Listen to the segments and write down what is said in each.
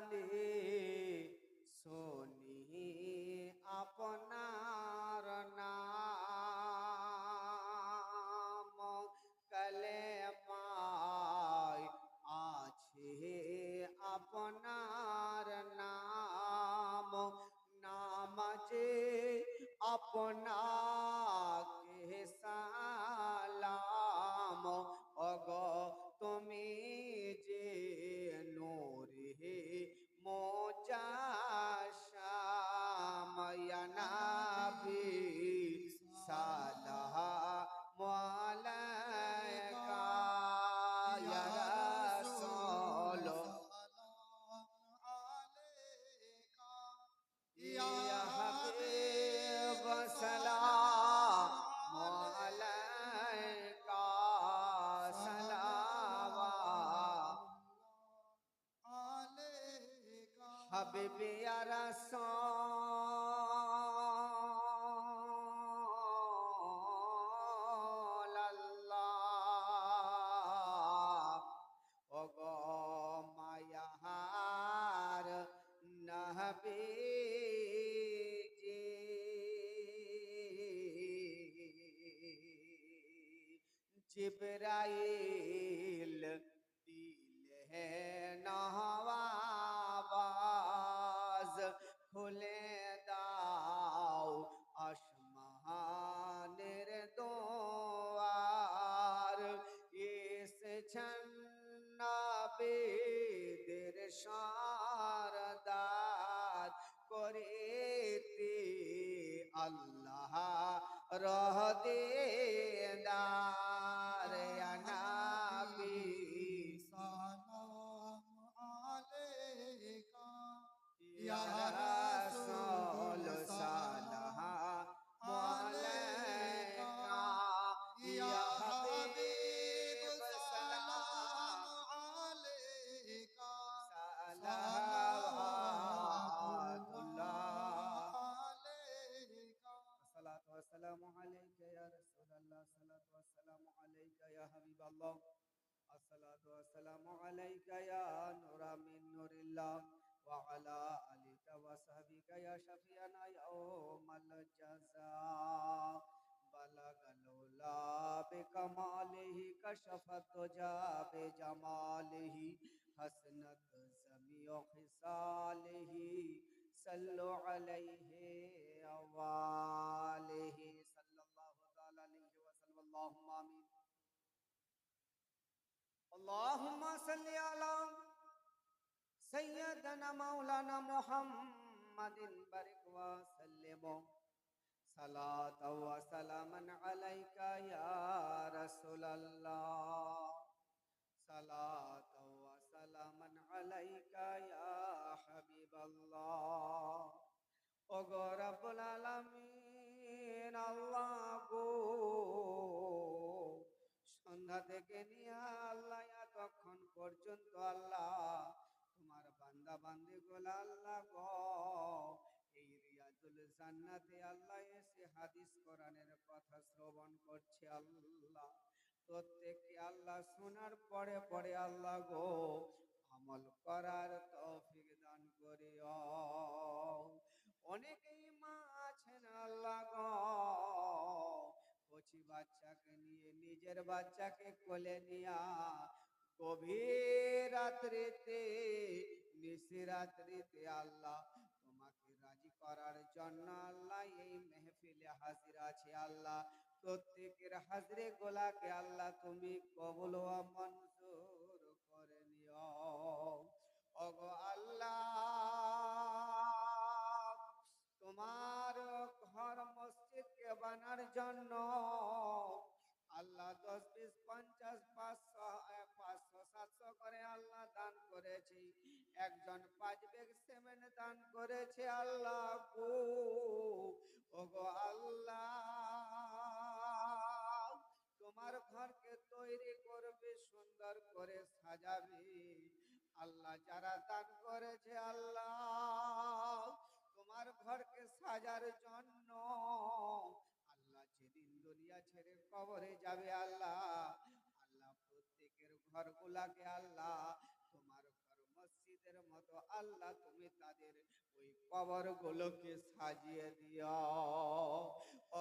কালে শুনি আপনার নাম, কালেমায় আছে আপনার নাম, নামাজে আপনাকে সালাম। ওগো তুমি যে নূরে মুজাশশাম, ইয়া নবী সালামু আলাইকা, ইয়া রাসূল ইয়া হাবিব সালামু আলাইকা, হাবিবি ইয়া রাসূলুল্লাহ। ওগো মায়ার নবীজি, জিবরাইল দিলেন আওয়াজ, খুলে দাও আসমানের দুয়ার, এসেছেন নবীদের সরদার, করিতে আল্লাহ রহদিদার, ইয়া নবী সালামু আলাইকা, ইয়া রাসূল সালামু আলাইকা, ইয়া হাবিব সালামু আলাইকা, সালাওয়াতুল্লাহ। আলাইকা। আসসালাতু ওয়াসসালামু আলাইকা ইয়া রাসূলুল্লাহ, আসসালাতু ওয়াসসালামু আলাইকা ইয়া হাবিবাল্লাহ, আসসালাতু ওয়াসসালামু আলাইকা ইয়া নূরা মিন নূরিল্লাহ, ওয়া আলা আলিকা ওয়া সাহবিকা ইয়া শাফিয়ানা ইয়াউমাল জাযা। বালাগাল উলা বিকামালিহি, কাশাফাত দুজা বিজামালিহি, হাসনাত জামিউ খিসালিহি, সাল্লু আলাইহি ওয়া আলিহি সাল্লাল্লাহু তাআলা আলাইহি ওয়া সাল্লাম। আল্লাহুম্মা আমিন। আল্লাহুম্মা সাল্লি আলা সাইয়্যিদানা মাওলানা মুহাম্মাদিন বারিক ওয়া সাল্লিম, সালাতাও ওয়া সালামান আলাইকা ইয়া রাসূলুল্লাহ, সালাতাও ওয়া সালামান আলাইকা ইয়া হাবিবাল্লাহ। ওগো রব্বুল আলামিন, আল্লাহ গো, সন্ধ্যা থেকে নিয়ে আল্লাহ এতক্ষণ পর্যন্ত আল্লাহ তোমার বান্দা বান্দি গুলা আল্লাহ গো এই রিয়াজুল জান্নাতে আল্লাহ এসে হাদিস কোরআনের কথা শ্রবণ করছে আল্লাহ। প্রত্যেককে আল্লাহ শোনার পরে পরে আল্লাহ গো আমল করার তৌফিক দান করিও। অনেকেই মা আছেন আল্লাহ গো, কচি বাচ্চাকে নিয়ে, নিজের বাচ্চাকে কোলে নিয়া গভীর রাত্রিতে, নিশিরাত্রিতে আল্লাহ তোমাকে রাজি করার জন্য আল্লাহ এই মেহফিলে হাজির আছে আল্লাহ। প্রত্যেকের হাজরে গোলাকে আল্লাহ তুমি কবুল ও মঞ্জুর করে নিও। ওগো আল্লাহ, তোমার ঘর মসজিদকে বানার জন্য আল্লাহ 10, 20, 50, 500, 500, 700 করে আল্লাহ দান করেছি। একজন 5 ব্যাগ সিমেন্ট দান করেছে আল্লাহ গো। ওগো আল্লাহ, তোমার ঘরকে তৈরি করবে, সুন্দর করে সাজাবে আল্লাহ। যারা দান করেছে আল্লাহ তোমার ঘরকে সাজার জন্য আল্লাহ, যেদিন দুনিয়া ছেড়ে কবরে যাবে আল্লাহ, আল্লাহ প্রত্যেকের ঘরগুলাকে আল্লাহ তোমার ঘর মসজিদ মসজিদের মতো আল্লাহ তুমি তাদের ওই কবর গুলোকে সাজিয়ে দিও।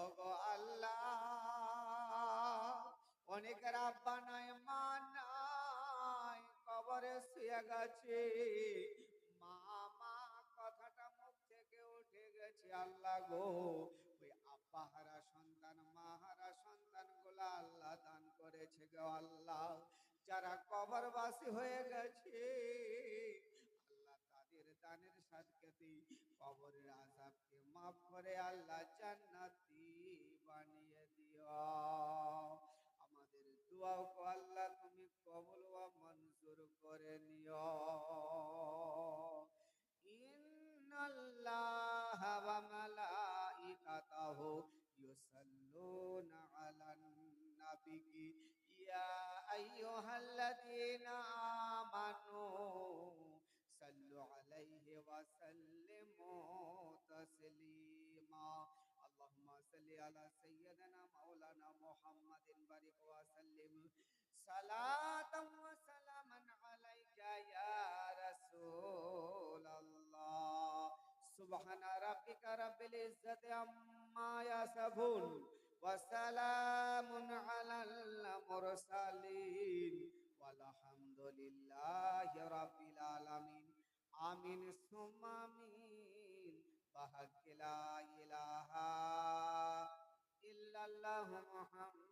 ওগো আল্লাহ, অনেকের আব্বা নাই, মা নাই, কবরে শুয়ে গেছে। মা মা কথাটা মুখ থেকে উঠে গেছে। আল্লাহ গো, ওই আব্বা হারা সন্তান, মা হারা সন্তান গুলা আল্লাহ দান করেছে গো আল্লাহ, যারা কবরবাসী হয়ে গেছে আল্লাহ, তাদের দানের সাদকাতে কবরের আযাবকে মাফ করে আল্লাহ জান্নাতি বানিয়ে দিও। আমাদের দোয়াও কো আল্লাহ তুমি কবুল ও মঞ্জুর করে নিও। ইন্নাল্লাহা ওয়া মালাইকাতাহু ইউসাল্লুনা আলান নাবিয়্যি ইয়া আইয়ুহাল্লাযীনা আমানু সাল্লু আলাইহি ওয়া সাল্লিমু তাসলিমা। আল্লাহুম্মা সাল্লি আলা সাইয়্যিদিনা মাওলানা মুহাম্মাদিন বারিক ওয়া সাল্লিম সালাতাম ওয়া সালামান আলাইকা ইয়া রাসূলুল্লাহ। সুবহানা রাব্বিকা রাব্বিল ইজ্জাতি আম্মা ইয়াসিফুন ওয়া সালামুন আলাল মুরসালিন ওয়ালহামদুলিল্লাহি রাব্বিল আলামিন। আমিন সুম্মা আমিন। বাহাক্কি লা ইলাহা ইল্লাল্লাহু মুহাম্মাদুর